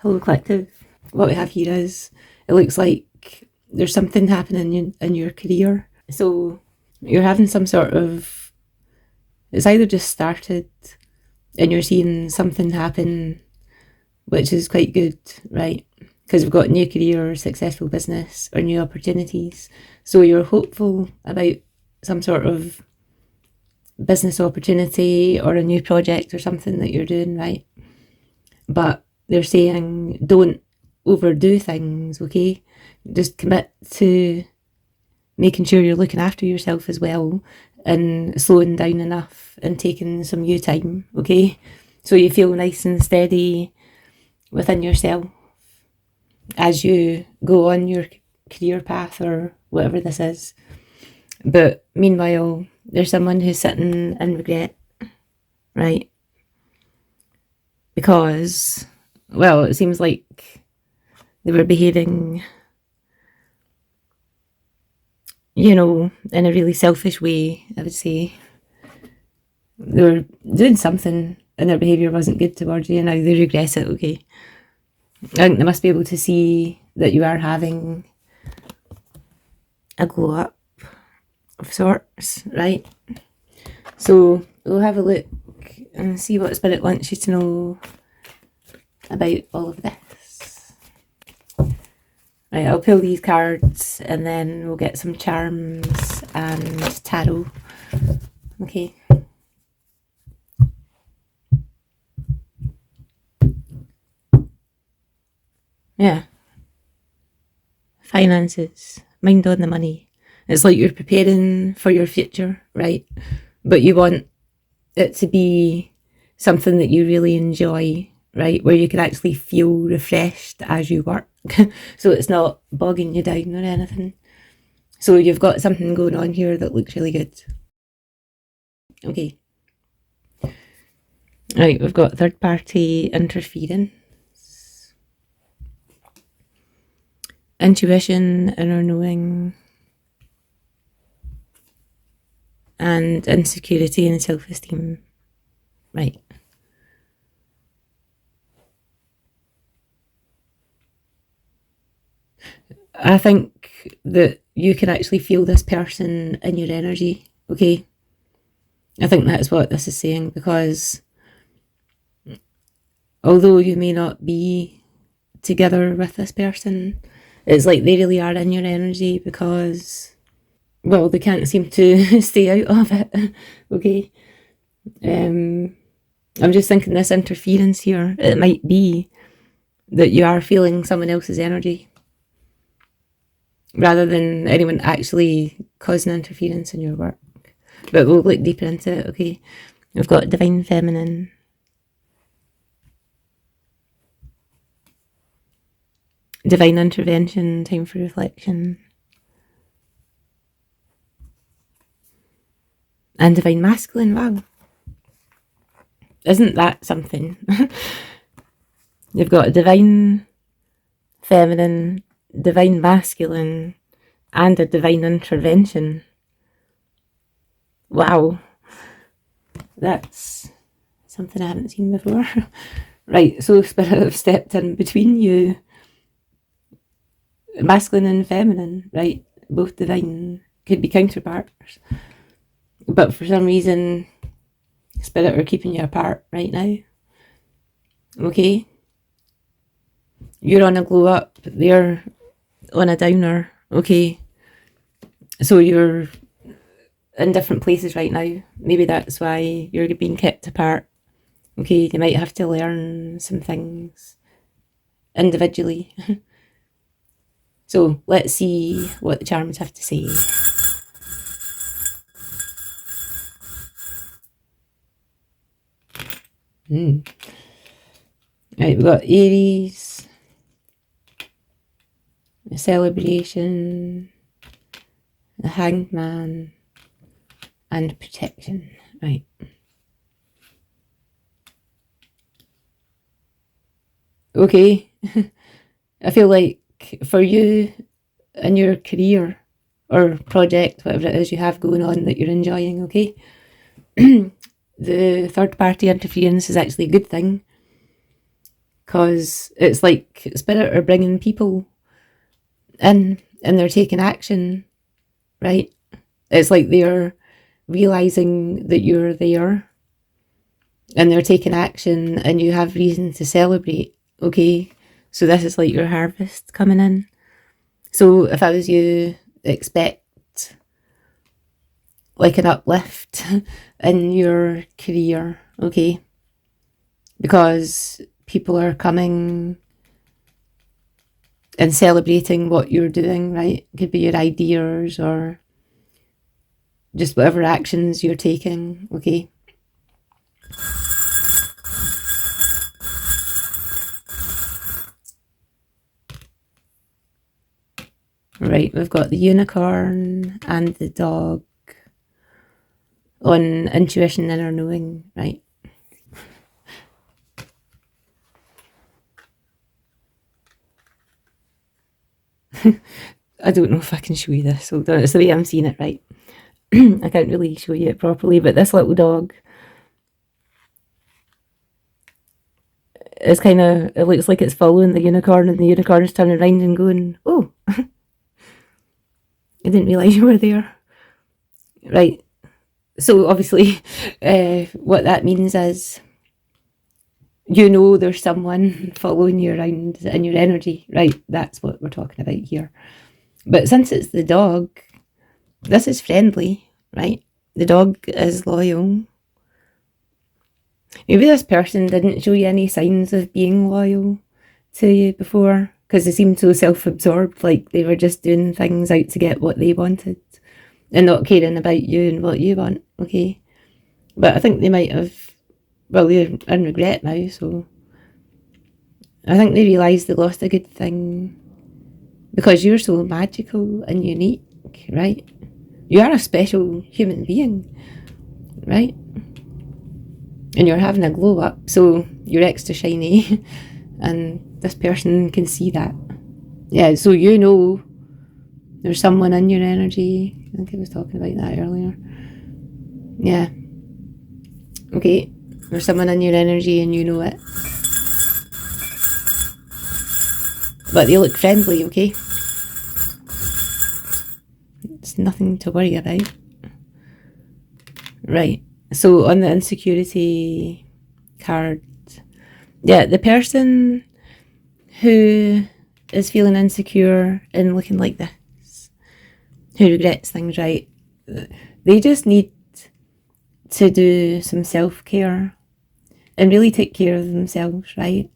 Hello Collective. What we have here is, it looks like there's something happening in your career. So you're having some sort of, it's either just started and you're seeing something happen, which is quite good, right? Because we've got new career, successful business, or new opportunities. So you're hopeful about some sort of business opportunity or a new project or something that you're doing, right? But they're saying don't overdo things, okay? Just commit to making sure you're looking after yourself as well and slowing down enough and taking some you time, okay? So you feel nice and steady within yourself as you go on your career path or whatever this is. But meanwhile, there's someone who's sitting in regret, right? Because, well, it seems like they were behaving, in a really selfish way, I would say. They were doing something and their behaviour wasn't good towards you, and now they regret it, okay? I think they must be able to see that you are having a glow up of sorts, right? So we'll have a look and see what Spirit wants you to know about all of this. Right, I'll pull these cards and then we'll get some charms and tarot. Okay. Yeah. Finances. Mind on the money. It's like you're preparing for your future, right? But you want it to be something that you really enjoy, right? Where you can actually feel refreshed as you work. So it's not bogging you down or anything. So you've got something going on here that looks really good. Okay. Right, we've got third party interference, intuition, inner knowing, and insecurity and self-esteem. Right. I think that you can actually feel this person in your energy, okay? I think that's what this is saying, because although you may not be together with this person, it's like they really are in your energy because, well, they can't seem to stay out of it, okay? I'm just thinking this interference here, it might be that you are feeling someone else's energy rather than anyone actually causing interference in your work. But we'll look deeper into it, okay? We've got divine feminine, divine intervention, time for reflection, and divine masculine. Wow. Isn't that something? You've got a divine feminine, divine masculine, and a divine intervention. Wow. That's something I haven't seen before. Right, so Spirit have stepped in between you. Masculine and feminine, right? Both divine, could be counterparts. But for some reason, Spirit are keeping you apart right now. Okay? You're on a glow up, they're on a downer, okay? So you're in different places right now. Maybe that's why you're being kept apart. Okay, you might have to learn some things individually. So let's see what the charms have to say. Right, we've got Aries, a celebration, the Hanged Man, and protection. Right. Okay. I feel like for you in your career or project, whatever it is you have going on that you're enjoying, okay? The third party interference is actually a good thing, because it's like spirit are bringing people in and they're taking action, right? It's like they're realizing that you're there and they're taking action and you have reason to celebrate. Okay, so this is like your harvest coming in. So if I was you, expect like an uplift in your career, okay? Because people are coming and celebrating what you're doing, right? It could be your ideas or just whatever actions you're taking, okay? Right, we've got the unicorn and the dog on intuition, inner knowing, right? I don't know if I can show you this. Hold on, it's the way I'm seeing it, right? I can't really show you it properly, but this little dog is kind of, it looks like it's following the unicorn and the unicorn is turning around and going, oh, I didn't realise you were there. Right. So obviously, what that means is, you know, there's someone following you around in your energy, right? That's what we're talking about here. But since it's the dog, this is friendly, right? The dog is loyal. Maybe this person didn't show you any signs of being loyal to you before because they seemed so self-absorbed, like they were just doing things out to get what they wanted and not caring about you and what you want, okay? But I think they might have, well, they're in regret now, so I think they realised they lost a good thing because you're so magical and unique, right? You are a special human being, right? And you're having a glow up, so you're extra shiny and this person can see that. Yeah, so you know there's someone in your energy. I think I was talking about that earlier. Yeah. Okay, there's someone in your energy and you know it. But they look friendly, okay? It's nothing to worry about. Right. So on the insecurity card, yeah, the person who is feeling insecure and looking like this, who regrets things, right? They just need to do some self-care and really take care of themselves, right?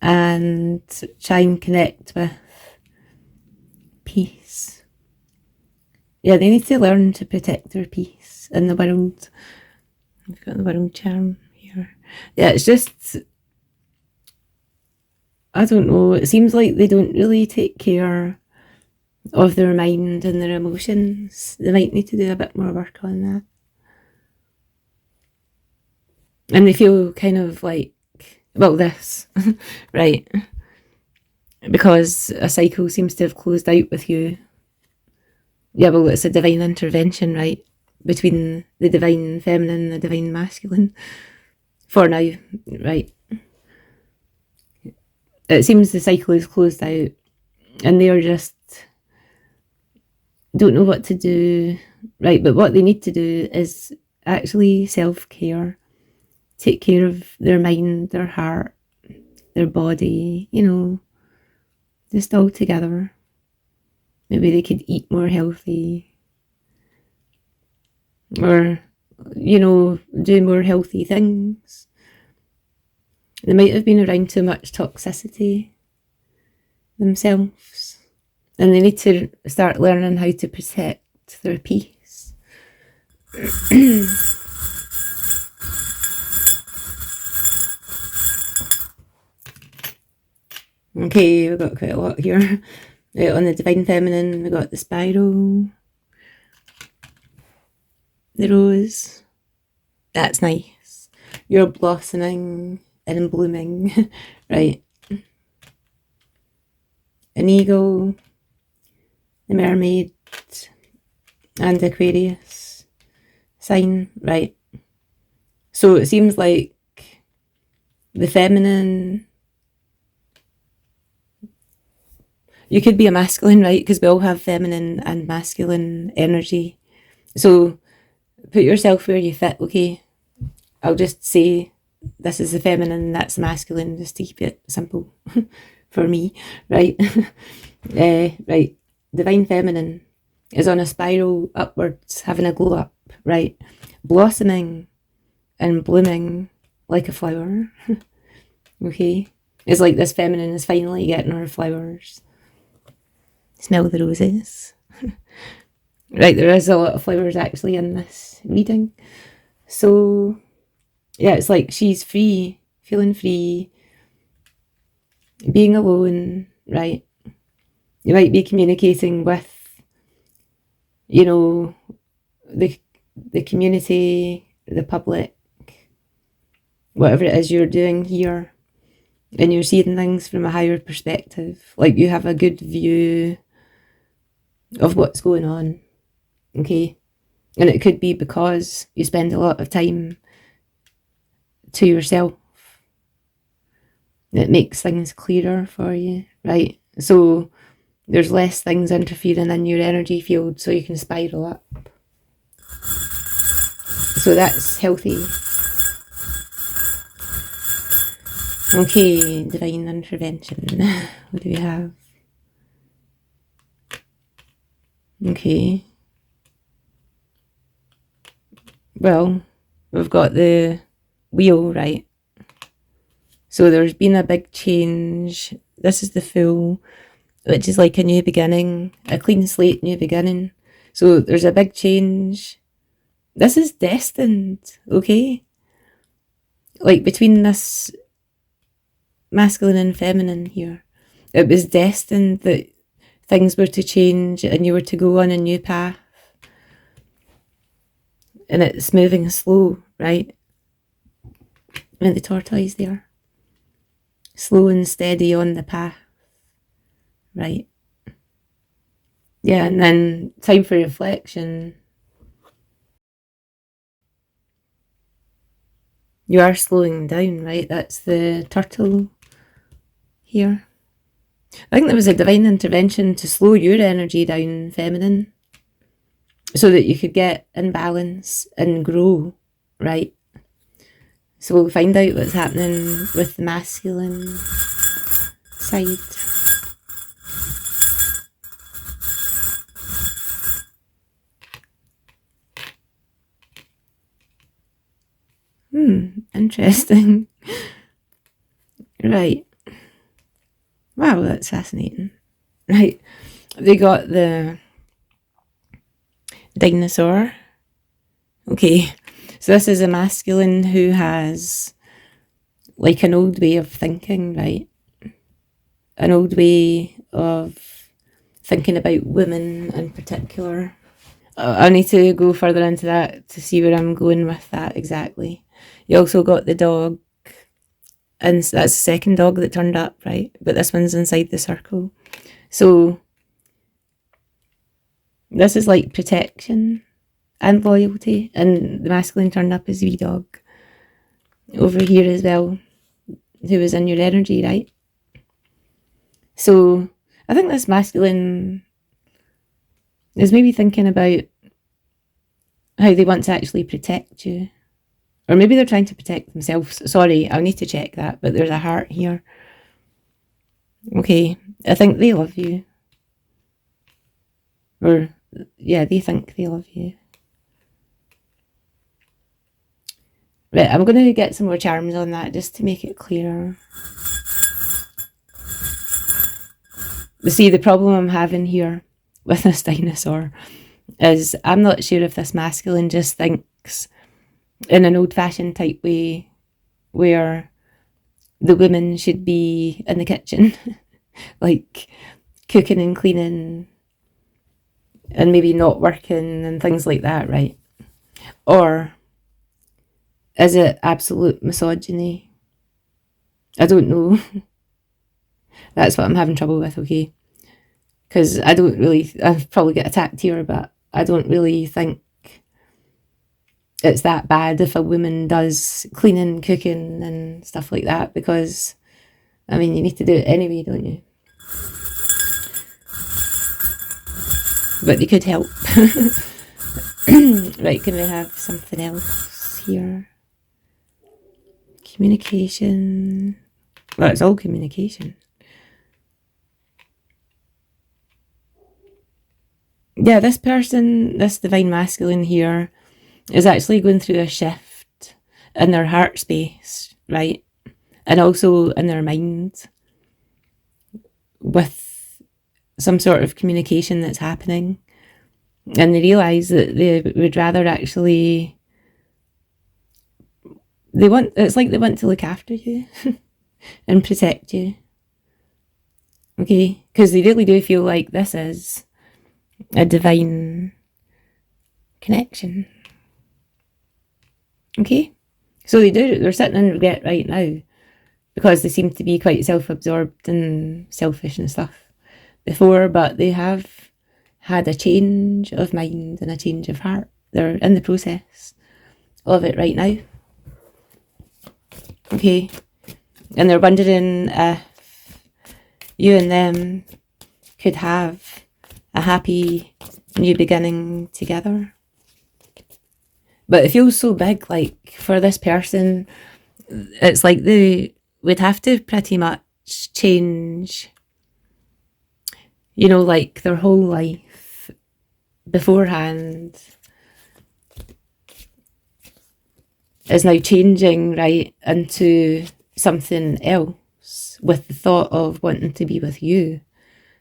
And try and connect with peace. Yeah, they need to learn to protect their peace in the world. We've got the world charm here. Yeah, it's just, I don't know, it seems like they don't really take care of their mind and their emotions. They might need to do a bit more work on that. And they feel kind of like, well, this, right? Because a cycle seems to have closed out with you. Yeah, well, it's a divine intervention, right? Between the divine feminine and the divine masculine. For now, right? It seems the cycle is closed out and they are just don't know what to do, right? But what they need to do is actually self-care. Take care of their mind, their heart, their body, you know, just all together. Maybe they could eat more healthy or, you know, do more healthy things. They might have been around too much toxicity themselves and they need to start learning how to protect their peace. Okay, we've got quite a lot here. On the divine feminine, we got the spiral, the rose. That's nice. You're blossoming and blooming, right? An eagle, the mermaid, and Aquarius sign, right? So it seems like the feminine, you could be a masculine, right? Because we all have feminine and masculine energy. So put yourself where you fit, okay? I'll just say this is the feminine, that's the masculine, just to keep it simple for me, right? Right. Divine feminine is on a spiral upwards, having a glow up, right? Blossoming and blooming like a flower, okay? It's like this feminine is finally getting her flowers. Smell the roses. Right, there is a lot of flowers actually in this reading. So, yeah, it's like she's free, feeling free, being alone, right? You might be communicating with, you know, the community, the public, whatever it is you're doing here, and you're seeing things from a higher perspective. Like you have a good view of what's going on, okay? And it could be because you spend a lot of time to yourself. It makes things clearer for you, right? So there's less things interfering in your energy field, so you can spiral up. So that's healthy. Okay, divine intervention. What do we have? Okay. Well, we've got the wheel, right? So there's been a big change. This is the Fool, which is like a new beginning, a clean slate, new beginning. So there's a big change. This is destined, okay? Like between this masculine and feminine here, it was destined that things were to change and you were to go on a new path. And it's moving slow, right? And the tortoise there. Slow and steady on the path, right? Yeah, and then time for reflection. You are slowing down, right? That's the turtle here. I think there was a divine intervention to slow your energy down, feminine, so that you could get in balance and grow, right? So we'll find out what's happening with the masculine side. Interesting. Right. Wow, that's fascinating. Right. They got the dinosaur. Okay. So this is a masculine who has like an old way of thinking, right? An old way of thinking about women in particular. I need to go further into that to see where I'm going with that exactly. You also got the dog, and that's the second dog that turned up, right? But this one's inside the circle. So this is like protection and loyalty, and the masculine turned up as V-dog over here as well, who was in your energy, right? So I think this masculine is maybe thinking about how they want to actually protect you. Or maybe they're trying to protect themselves. Sorry, I'll need to check that, but there's a heart here. Okay, I think they love you. Or, yeah, they think they love you. Right, I'm going to get some more charms on that just to make it clearer. You see, the problem I'm having here with this dinosaur is I'm not sure if this masculine just thinks in an old-fashioned type way where the women should be in the kitchen, like cooking and cleaning and maybe not working and things like that, right? Or is it absolute misogyny? I don't know. That's what I'm having trouble with, okay? Because I'll probably get attacked here, but I don't really think it's that bad if a woman does cleaning, cooking and stuff like that, because I mean, you need to do it anyway, don't you? But they could help. Right, can we have something else here? Communication. Well, it's all communication. Yeah, this person, this divine masculine here, is actually going through a shift in their heart space, right? And also in their mind, with some sort of communication that's happening. And they realise that they would rather actually, it's like they want to look after you and protect you. Okay? Because they really do feel like this is a divine connection. Okay? So they're sitting in regret right now because they seem to be quite self-absorbed and selfish and stuff before, but they have had a change of mind and a change of heart. They're in the process of it right now. Okay? And they're wondering if you and them could have a happy new beginning together. But it feels so big, like for this person, it's like they would have to pretty much change, you know, like their whole life beforehand is now changing right into something else with the thought of wanting to be with you.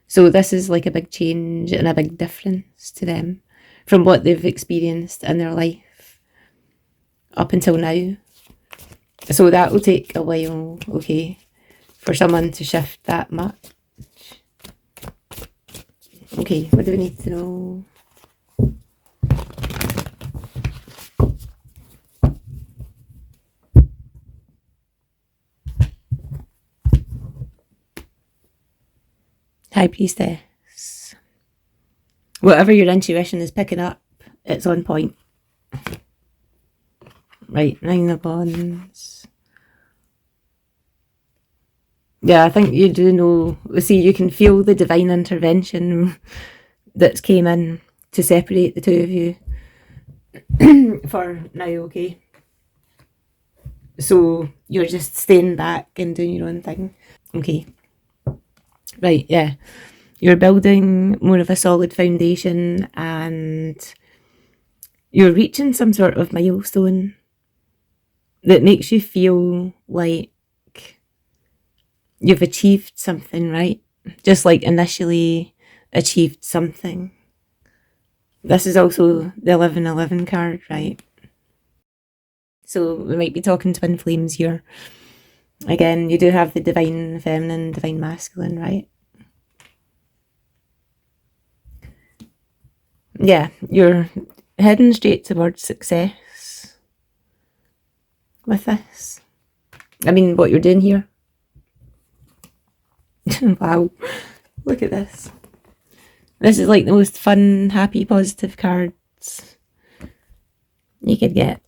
So this is like a big change and a big difference to them from what they've experienced in their life up until now. So that will take a while, okay, for someone to shift that much. Okay, what do we need to know? High Priestess. Whatever your intuition is picking up, it's on point. Right, 9 of Wands. Yeah, I think you do know. See, you can feel the divine intervention that's came in to separate the two of you for now, okay? So you're just staying back and doing your own thing. Okay. Right, yeah. You're building more of a solid foundation and you're reaching some sort of milestone that makes you feel like you've achieved something, right? Just like initially achieved something. This is also the 1111 card, right? So we might be talking twin flames here. Again, you do have the divine feminine, divine masculine, right? Yeah, you're heading straight towards success with this. I mean, what you're doing here. Wow, look at this. This is like the most fun, happy, positive cards you could get.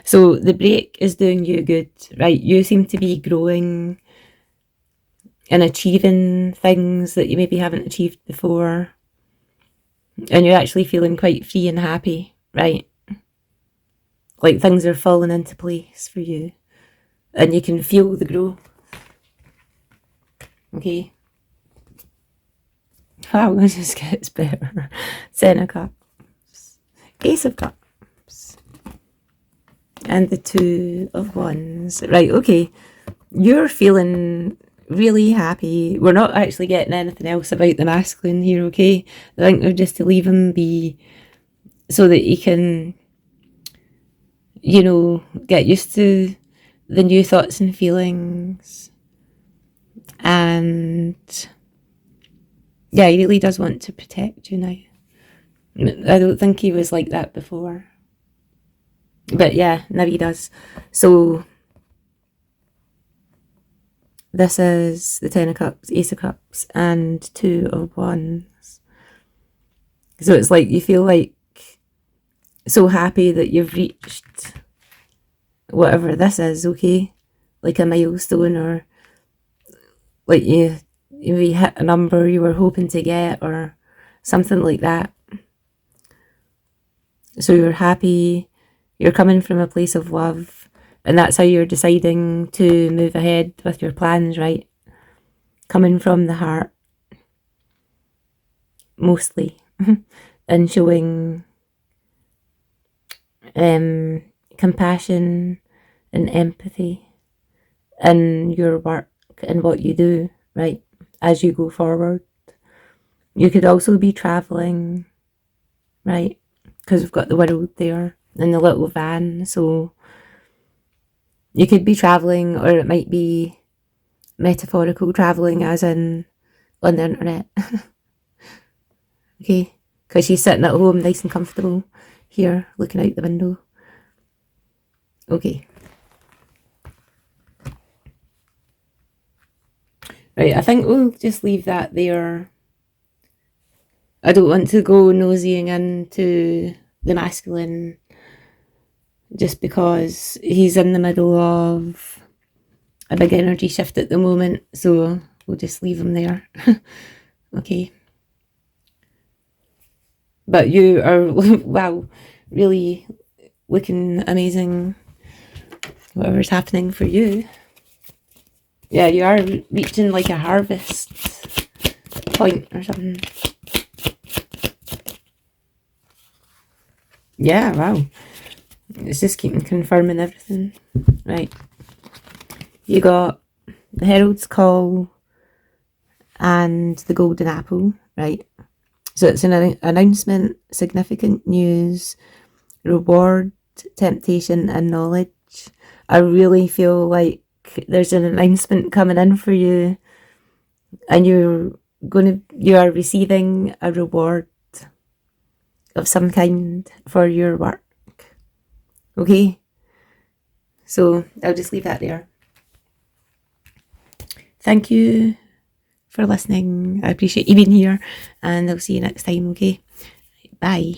So the break is doing you good, right? You seem to be growing and achieving things that you maybe haven't achieved before. And you're actually feeling quite free and happy, right? Like things are falling into place for you. And you can feel the growth. Okay. Wow, it just gets better. 10 of Cups. Ace of Cups. And the 2 of Wands. Right, okay. You're feeling really happy. We're not actually getting anything else about the masculine here, okay? I think they're just to leave him be so that he can, you know, get used to the new thoughts and feelings. And yeah, he really does want to protect you now. I don't think he was like that before. But yeah, now he does. So this is the 10 of Cups, Ace of Cups, and 2 of Wands. So it's like you feel like so happy that you've reached whatever this is, okay? Like a milestone, or like you hit a number you were hoping to get, or something like that. So you're happy, you're coming from a place of love, and that's how you're deciding to move ahead with your plans, right? Coming from the heart, mostly, and showing compassion and empathy in your work and what you do, right? As you go forward. You could also be traveling, right? Because we've got the world there in the little van. So you could be traveling, or it might be metaphorical traveling, as in on the internet. Okay? Because she's sitting at home nice and comfortable here looking out the window. Okay. Right, I think we'll just leave that there. I don't want to go nosying into the masculine just because he's in the middle of a big energy shift at the moment, so we'll just leave him there. Okay. But you are, wow, really looking amazing, whatever's happening for you. Yeah, you are reaching like a harvest point or something. Yeah, wow. It's just keeping confirming everything. Right. You got the Herald's Call and the Golden Apple, right? So it's an announcement, significant news, reward, temptation, and knowledge. I really feel like there's an announcement coming in for you, and you are receiving a reward of some kind for your work. Okay? So I'll just leave that there. Thank you for listening. I appreciate you being here, and I'll see you next time, okay? Bye.